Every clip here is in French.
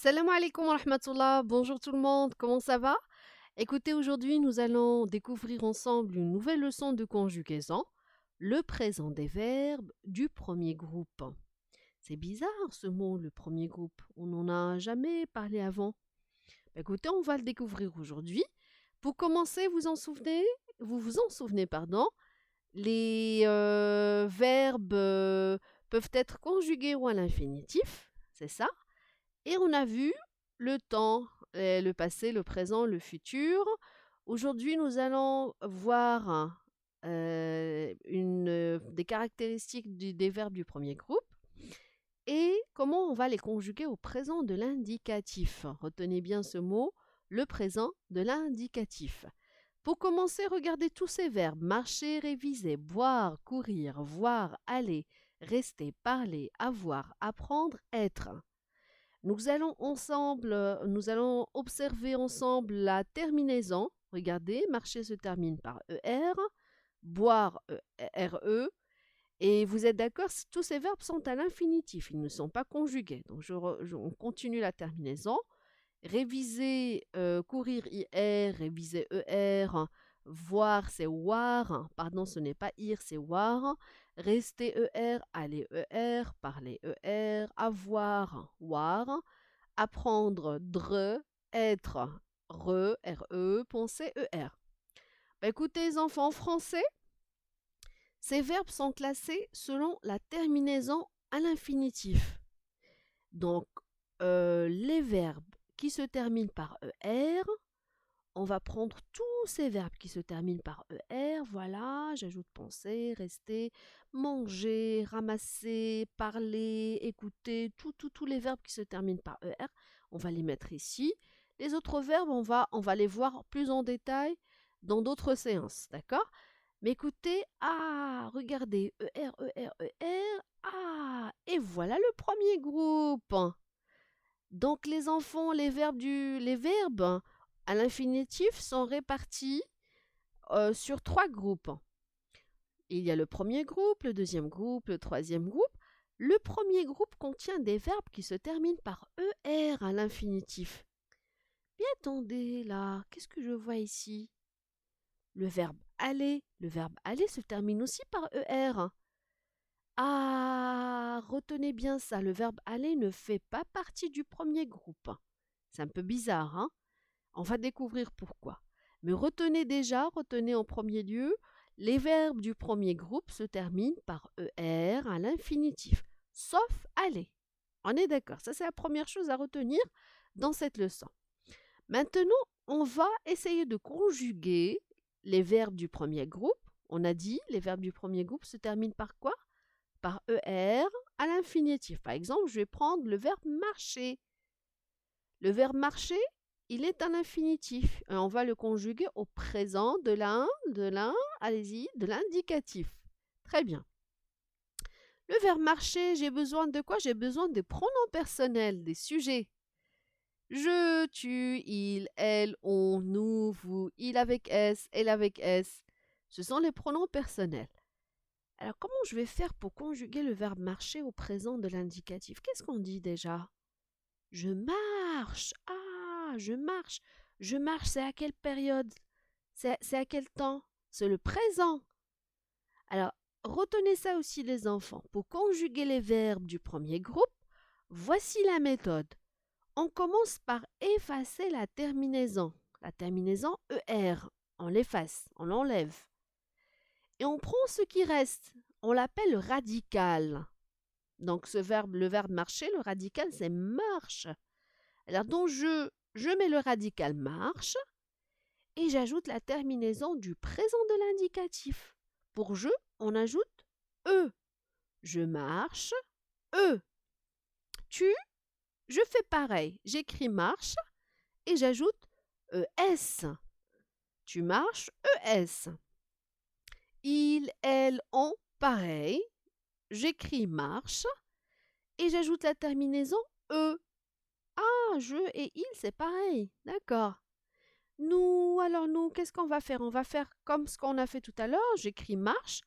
Salam alaikum wa rahmatullah, bonjour tout le monde, comment ça va? Écoutez, aujourd'hui nous allons découvrir ensemble une nouvelle leçon de conjugaison, le présent des verbes du premier groupe. C'est bizarre ce mot, le premier groupe, on n'en a jamais parlé avant. Écoutez, on va le découvrir aujourd'hui. Pour commencer, vous vous en souvenez, pardon, les verbes peuvent être conjugués ou à l'infinitif, c'est ça? Et on a vu le temps, le passé, le présent, le futur. Aujourd'hui, nous allons voir des caractéristiques des verbes du premier groupe et comment on va les conjuguer au présent de l'indicatif. Retenez bien ce mot, le présent de l'indicatif. Pour commencer, regardez tous ces verbes. Marcher, réviser, boire, courir, voir, aller, rester, parler, avoir, apprendre, être. Nous allons observer ensemble la terminaison. Regardez, marcher se termine par ER, boire RE. Et vous êtes d'accord, tous ces verbes sont à l'infinitif, ils ne sont pas conjugués. Donc on continue la terminaison. Réviser, courir IR, réviser ER, voir c'est war, pardon ce n'est pas ir c'est war, rester ER, aller ER, parler ER, avoir war, apprendre dre, être RE, penser ER. Bah, écoutez les enfants, en français, ces verbes sont classés selon la terminaison à l'infinitif. Donc, les verbes qui se terminent par ER, on va prendre tous ces verbes qui se terminent par ER. Voilà, j'ajoute penser, rester, manger, ramasser, parler, écouter, tous les verbes qui se terminent par ER, on va les mettre ici. Les autres verbes, on va les voir plus en détail dans d'autres séances, d'accord? Mais écoutez, regardez, ER, ER, ER, et voilà le premier groupe. Donc les enfants, les verbes à l'infinitif sont répartis sur trois groupes. Il y a le premier groupe, le deuxième groupe, le troisième groupe. Le premier groupe contient des verbes qui se terminent par ER à l'infinitif. Mais attendez là, qu'est-ce que je vois ici? Le verbe aller. Le verbe aller se termine aussi par ER. Retenez bien ça, le verbe aller ne fait pas partie du premier groupe. C'est un peu bizarre, hein? On va découvrir pourquoi. Mais retenez en premier lieu, les verbes du premier groupe se terminent par ER à l'infinitif, sauf aller. On est d'accord, ça c'est la première chose à retenir dans cette leçon. Maintenant, on va essayer de conjuguer les verbes du premier groupe. On a dit, les verbes du premier groupe se terminent par quoi? Par ER à l'infinitif. Par exemple, je vais prendre le verbe marcher. Le verbe marcher, il est à l'infinitif. Et on va le conjuguer au présent de de l'indicatif. Très bien. Le verbe marcher, j'ai besoin de quoi? J'ai besoin des pronoms personnels, des sujets. Je, tu, il, elle, on, nous, vous, il avec S, elle avec S. Ce sont les pronoms personnels. Alors, comment je vais faire pour conjuguer le verbe marcher au présent de l'indicatif? Qu'est-ce qu'on dit déjà? Je marche. Je marche. Je marche, c'est à quelle période? C'est à quel temps? C'est le présent. Alors, retenez ça aussi les enfants. Pour conjuguer les verbes du premier groupe, voici la méthode. On commence par effacer la terminaison. La terminaison ER. On l'efface, on l'enlève. Et on prend ce qui reste. On l'appelle radical. Donc le verbe marcher, le radical, c'est marche. Alors donc je mets le radical marche et j'ajoute la terminaison du présent de l'indicatif. Pour je, on ajoute E. Je marche, E. Tu, je fais pareil. J'écris marche et j'ajoute ES. Tu marches, ES. Il, elle, on, pareil. J'écris marche et j'ajoute la terminaison E. Je et il, c'est pareil. D'accord. Nous, qu'est-ce qu'on va faire? On va faire comme ce qu'on a fait tout à l'heure. J'écris marche.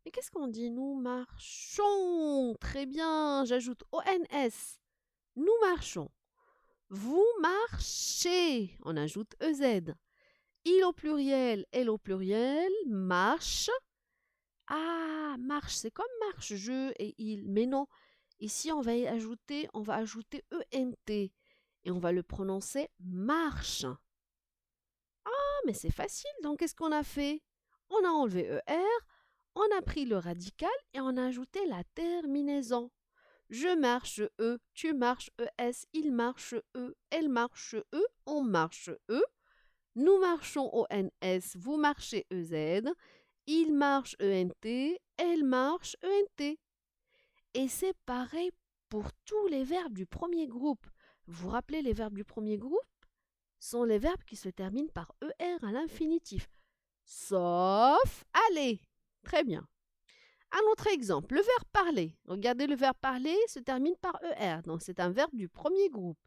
Mais qu'est-ce qu'on dit? Nous marchons. Très bien. J'ajoute ONS. Nous marchons. Vous marchez. On ajoute EZ. Il au pluriel, elle au pluriel, marche. Ah, marche, c'est comme marche, je et il. Mais non, ici on va ajouter ENT et on va le prononcer marche. Ah, mais c'est facile, donc qu'est-ce qu'on a fait? On a enlevé ER, on a pris le radical et on a ajouté la terminaison. Je marche E, tu marches ES, il marche E, elle marche E, on marche E. Nous marchons ONS, vous marchez EZ, il marche ENT, elle marche ENT. Et c'est pareil pour tous les verbes du premier groupe. Vous vous rappelez, les verbes du premier groupe sont les verbes qui se terminent par ER à l'infinitif. Sauf aller. Très bien. Un autre exemple, le verbe parler. Regardez, le verbe parler se termine par ER, donc c'est un verbe du premier groupe.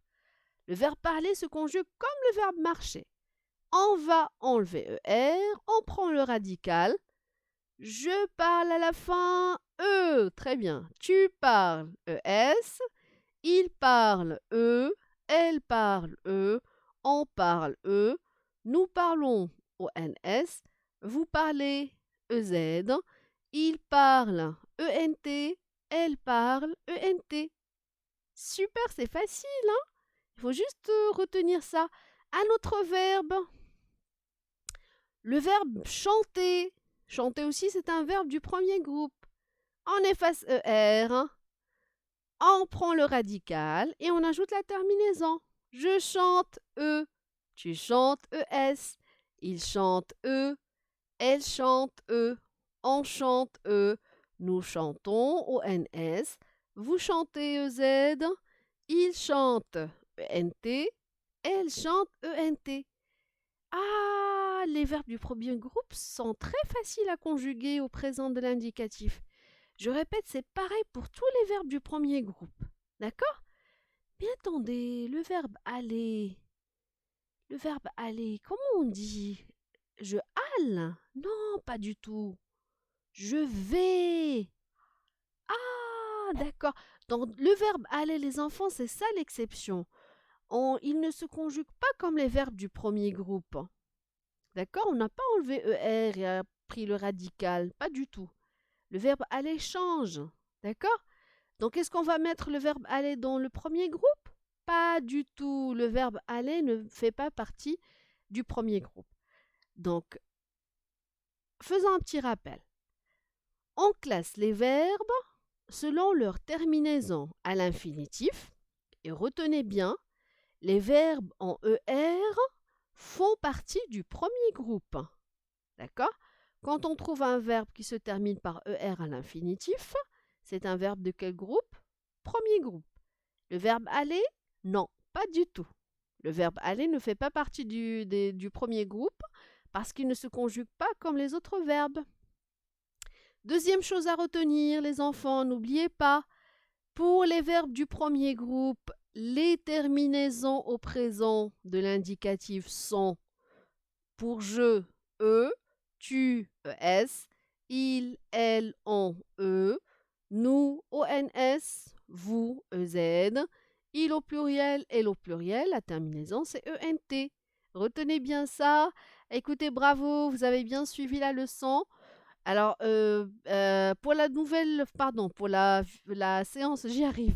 Le verbe parler se conjugue comme le verbe marcher. On va enlever ER, on prend le radical. Je parle à la fin E. Très bien. Tu parles ES, il parle E, elle parle E, on parle E, nous parlons ONS, vous parlez EZ, il parle ENT, elle parle ENT. Super, c'est facile, hein? Il faut juste retenir ça. Un autre verbe, le verbe chanter. Chanter aussi, c'est un verbe du premier groupe. On efface ER, hein? On prend le radical et on ajoute la terminaison. Je chante E, tu chantes ES, il chante E, elle chante E, on chante E, nous chantons ONS, vous chantez EZ, il chante ENT, elle chante ENT. Ah, les verbes du premier groupe sont très faciles à conjuguer au présent de l'indicatif. Je répète, c'est pareil pour tous les verbes du premier groupe. D'accord? Mais attendez, le verbe aller. Le verbe aller, comment on dit? Je halle? Non, pas du tout. Je vais. Ah, d'accord. Donc, le verbe aller, les enfants, c'est ça l'exception. Il ne se conjugue pas comme les verbes du premier groupe. D'accord? On n'a pas enlevé ER et a pris le radical. Pas du tout. Le verbe aller change. D'accord? Donc, est-ce qu'on va mettre le verbe aller dans le premier groupe? Pas du tout. Le verbe aller ne fait pas partie du premier groupe. Donc, faisons un petit rappel. On classe les verbes selon leur terminaison à l'infinitif. Et retenez bien, les verbes en ER font partie du premier groupe. D'accord? Quand on trouve un verbe qui se termine par ER à l'infinitif, c'est un verbe de quel groupe? Premier groupe. Le verbe aller? Non, pas du tout. Le verbe aller ne fait pas partie du premier groupe parce qu'il ne se conjugue pas comme les autres verbes. Deuxième chose à retenir, les enfants, n'oubliez pas, pour les verbes du premier groupe, les terminaisons au présent de l'indicatif sont pour je, E, tu, ES, il, elle, on, E, nous, ONS, vous, EZ, il au pluriel, elle au pluriel, la terminaison c'est ENT. Retenez bien ça. Écoutez, bravo, vous avez bien suivi la leçon. Alors, pour la séance, j'y arrive.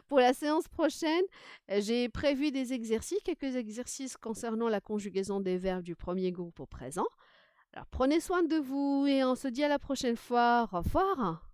Pour la séance prochaine, j'ai prévu des exercices, quelques exercices concernant la conjugaison des verbes du premier groupe au présent. Alors, prenez soin de vous et on se dit à la prochaine fois. Au revoir.